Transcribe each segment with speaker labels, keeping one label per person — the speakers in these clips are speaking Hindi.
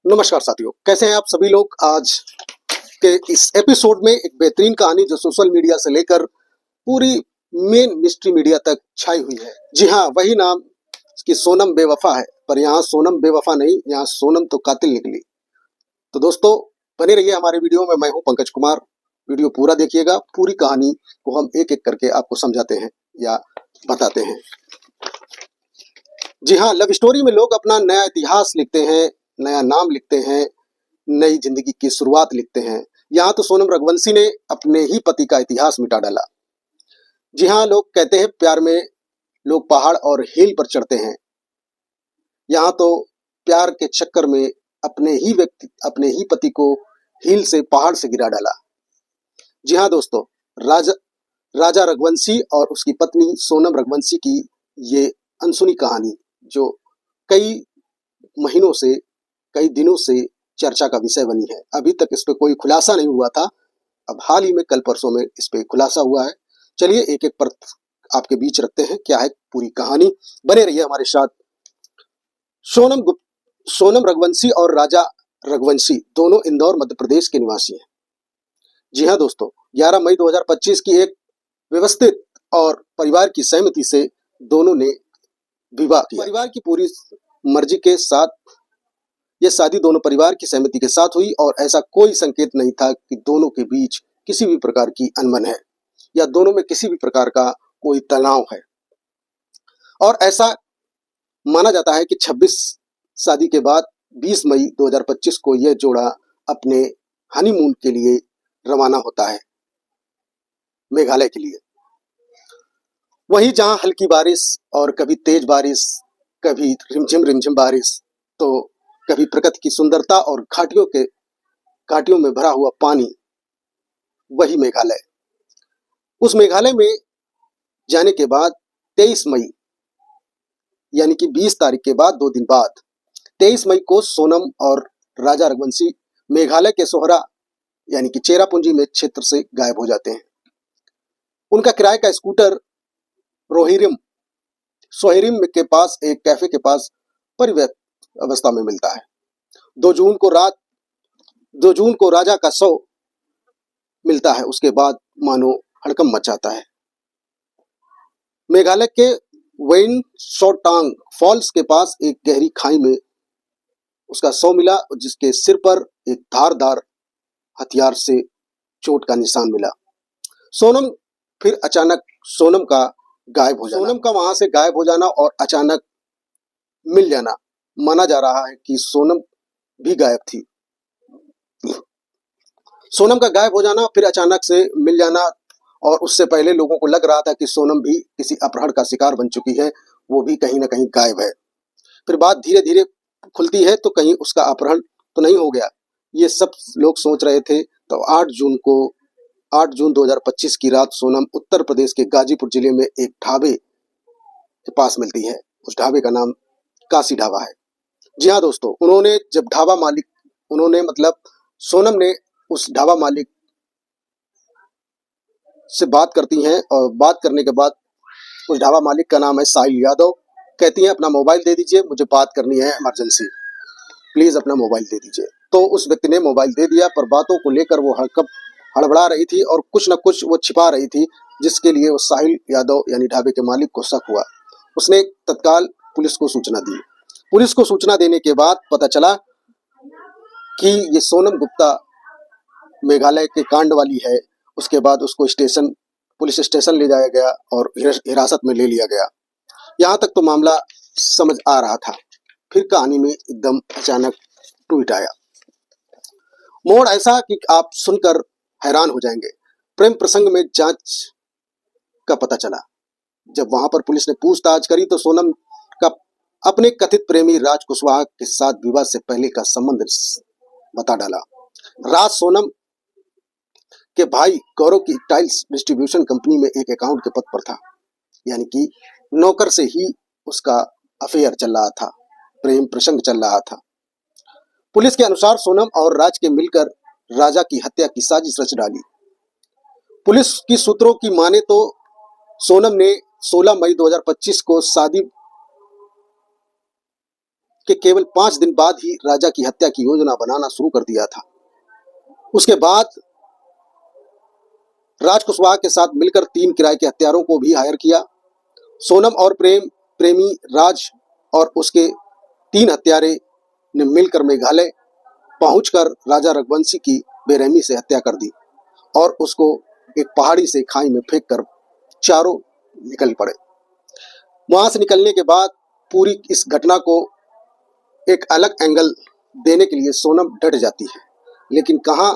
Speaker 1: नमस्कार साथियों, कैसे हैं आप सभी लोग। आज के इस एपिसोड में एक बेहतरीन कहानी जो सोशल मीडिया से लेकर पूरी मेन मिस्ट्री मीडिया तक छाई हुई है। जी हाँ, वही नाम कि सोनम बेवफा है, पर यहाँ सोनम बेवफा नहीं, यहाँ सोनम तो कातिल निकली। तो दोस्तों बने रहिए हमारे वीडियो में। मैं हूँ पंकज कुमार। वीडियो पूरा देखिएगा, पूरी कहानी को हम एक एक करके आपको समझाते हैं या बताते हैं। जी हाँ, लव स्टोरी में लोग अपना नया इतिहास लिखते हैं, नया नाम लिखते हैं, नई जिंदगी की शुरुआत लिखते हैं। यहाँ तो सोनम रघुवंशी ने अपने ही पति का इतिहास मिटा डाला। जी हाँ, लोग कहते हैं प्यार में लोग पहाड़ और हिल पर चढ़ते हैं। यहाँ तो प्यार के चक्कर में अपने ही पति को हिल से, पहाड़ से गिरा डाला। जी हाँ दोस्तों, राजा रघुवंशी और उसकी पत्नी सोनम रघुवंशी की ये अनसुनी कहानी जो कई महीनों से, कई दिनों से चर्चा का विषय बनी है। अभी तक इस पे कोई खुलासा नहीं हुआ था, अब हाल ही में कल परसों में इस पे खुलासा हुआ है। चलिए एक एक पर आपके बीच रखते हैं क्या है पूरी कहानी। बने रहिए हमारे साथ। सोनम रघुवंशी और राजा रघुवंशी दोनों इंदौर मध्य प्रदेश के निवासी हैं। जी हाँ दोस्तों, 11 मई 2025 की एक व्यवस्थित और परिवार की सहमति से दोनों ने विवाह किया। परिवार की पूरी मर्जी के साथ यह शादी दोनों परिवार की सहमति के साथ हुई और ऐसा कोई संकेत नहीं था कि दोनों के बीच किसी भी प्रकार की अनबन है या दोनों में किसी भी प्रकार का कोई तनाव है। और ऐसा माना जाता है कि 26 शादी के बाद 20 मई 2025 को यह जोड़ा अपने हनीमून के लिए रवाना होता है मेघालय के लिए। वहीं जहां हल्की बारिश और कभी तेज बारिश, कभी रिमझिम बारिश, तो कभी प्रकृति की सुंदरता और घाटियों में भरा हुआ पानी, वही मेघालय। उस मेघालय में जाने के बाद 23 मई यानी कि 20 तारीख के बाद 2 दिन बाद 23 मई को सोनम और राजा रघुवंशी मेघालय के सोहरा यानी कि चेरापूंजी में क्षेत्र से गायब हो जाते हैं। उनका किराए का स्कूटर सोहिरिम के पास एक कैफे के पास परित्यक्त अवस्था में मिलता है। 2 जून को राजा का शव मिलता है। उसके बाद मानो हड़कंप मच जाता है। मेघालय के वेन शोटांग फॉल्स के पास एक गहरी खाई में उसका शव मिला, जिसके सिर पर एक धारदार हथियार से चोट का निशान मिला। सोनम का वहां से गायब हो जाना और अचानक मिल जाना, माना जा रहा है कि सोनम भी गायब थी। सोनम का गायब हो जाना, फिर अचानक से मिल जाना, और उससे पहले लोगों को लग रहा था कि सोनम भी किसी अपहरण का शिकार बन चुकी है, वो भी कहीं ना कहीं गायब है। फिर बात धीरे धीरे खुलती है तो कहीं उसका अपहरण तो नहीं हो गया, ये सब लोग सोच रहे थे। तो 8 जून 2025 की रात सोनम उत्तर प्रदेश के गाजीपुर जिले में एक ढाबे के पास मिलती है। उस ढाबे का नाम काशी ढाबा है। जी हाँ दोस्तों, सोनम ने उस ढाबा मालिक से बात करती हैं और बात करने के बाद उस ढाबा मालिक का नाम है साहिल यादव। कहती हैं अपना मोबाइल दे दीजिए, मुझे बात करनी है इमरजेंसी, प्लीज अपना मोबाइल दे दीजिए। तो उस व्यक्ति ने मोबाइल दे दिया, पर बातों को लेकर वो हड़बड़ा रही थी और कुछ न कुछ वो छिपा रही थी, जिसके लिए वो साहिल यादव यानी ढाबे के मालिक को शक हुआ। उसने तत्काल पुलिस को सूचना दी। पुलिस को सूचना देने के बाद पता चला कि ये सोनम गुप्ता मेघालय के कांड वाली है। उसके बाद उसको पुलिस स्टेशन ले जाया गया और हिरासत में ले लिया गया। यहाँ तक तो मामला समझ आ रहा था। फिर कहानी में एकदम अचानक ट्वीट आया। मोड़ ऐसा कि आप सुनकर हैरान हो जाएंगे। प्रेम प्रसंग में जांच का पता चला। जब वहां पर पुलिस ने पूछताछ करी तो सोनम का अपने कथित प्रेमी राज कुशवाहा के साथ विवाह से पहले का संबंध बता डाला। राज सोनम के भाई गौरव की टाइल्स डिस्ट्रीब्यूशन कंपनी में एक अकाउंट के पद पर था, यानी कि नौकर से ही उसका अफेयर चल रहा था, प्रेम प्रसंग चल रहा था। पुलिस के अनुसार सोनम और राज के मिलकर राजा की हत्या की साजिश रच डाली। पुलिस की सूत्रों की माने तो सोनम ने 16 मई 2025 को शादी के केवल 5 दिन बाद ही राजा की हत्या की योजना बनाना शुरू कर दिया था। उसके बाद राज कुशवाहा के साथ मिलकर 3 किराए के हत्यारों को भी हायर किया। सोनम और प्रेमी राज और उसके 3 हत्यारे ने मिलकर मेघालय पहुंचकर राजा रघुवंशी की बेरहमी से हत्या कर दी और उसको एक पहाड़ी से खाई में फेंककर चारों निकल पड़े। वहां से निकलने के बाद पूरी इस घटना को एक अलग एंगल देने के लिए सोनम डट जाती है, लेकिन कहाँ,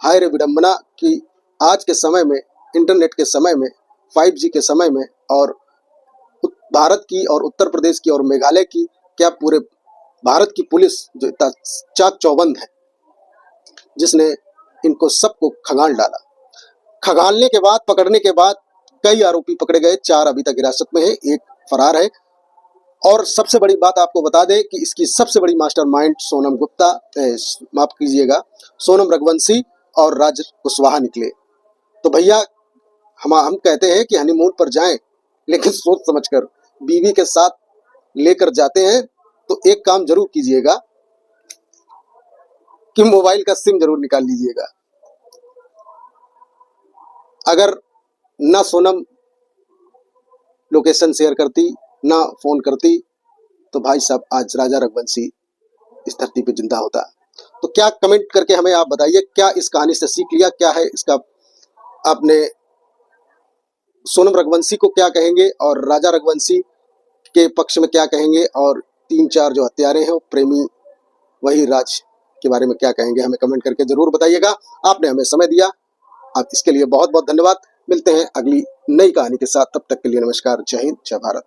Speaker 1: हाय रे विडंबना कि आज के समय में, इंटरनेट के समय में, 5G के समय में, और भारत की और उत्तर प्रदेश की और मेघालय की, क्या पूरे भारत की पुलिस जो इतना चाक चौबंद है, जिसने इनको सबको खंगाल डाला। खंगालने के बाद, पकड़ने के बाद कई आरोपी पकड़े गए, 4 अभी तक हिरासत में है, 1 फरार है। और सबसे बड़ी बात आपको बता दें कि इसकी सबसे बड़ी मास्टरमाइंड सोनम गुप्ता, माफ कीजिएगा, सोनम रघुवंशी और राज कुशवाहा निकले। तो भैया हम कहते हैं कि हनीमून पर जाएं, लेकिन सोच समझकर बीवी के साथ लेकर जाते हैं तो एक काम जरूर कीजिएगा कि मोबाइल का सिम जरूर निकाल लीजिएगा। अगर ना सोनम लोकेशन शेयर करती, ना फोन करती, तो भाई साहब आज राजा रघुवंशी इस धरती पे जिंदा होता। तो क्या कमेंट करके हमें आप बताइए, क्या इस कहानी से सीख लिया, क्या है इसका, आपने सोनम रघुवंशी को क्या कहेंगे और राजा रघुवंशी के पक्ष में क्या कहेंगे, और 3-4 जो हत्यारे हैं वो प्रेमी वही राज के बारे में क्या कहेंगे, हमें कमेंट करके जरूर बताइएगा। आपने हमें समय दिया, आप इसके लिए बहुत बहुत धन्यवाद। मिलते हैं अगली नई कहानी के साथ, तब तक के लिए नमस्कार, जय हिंद, जय भारत।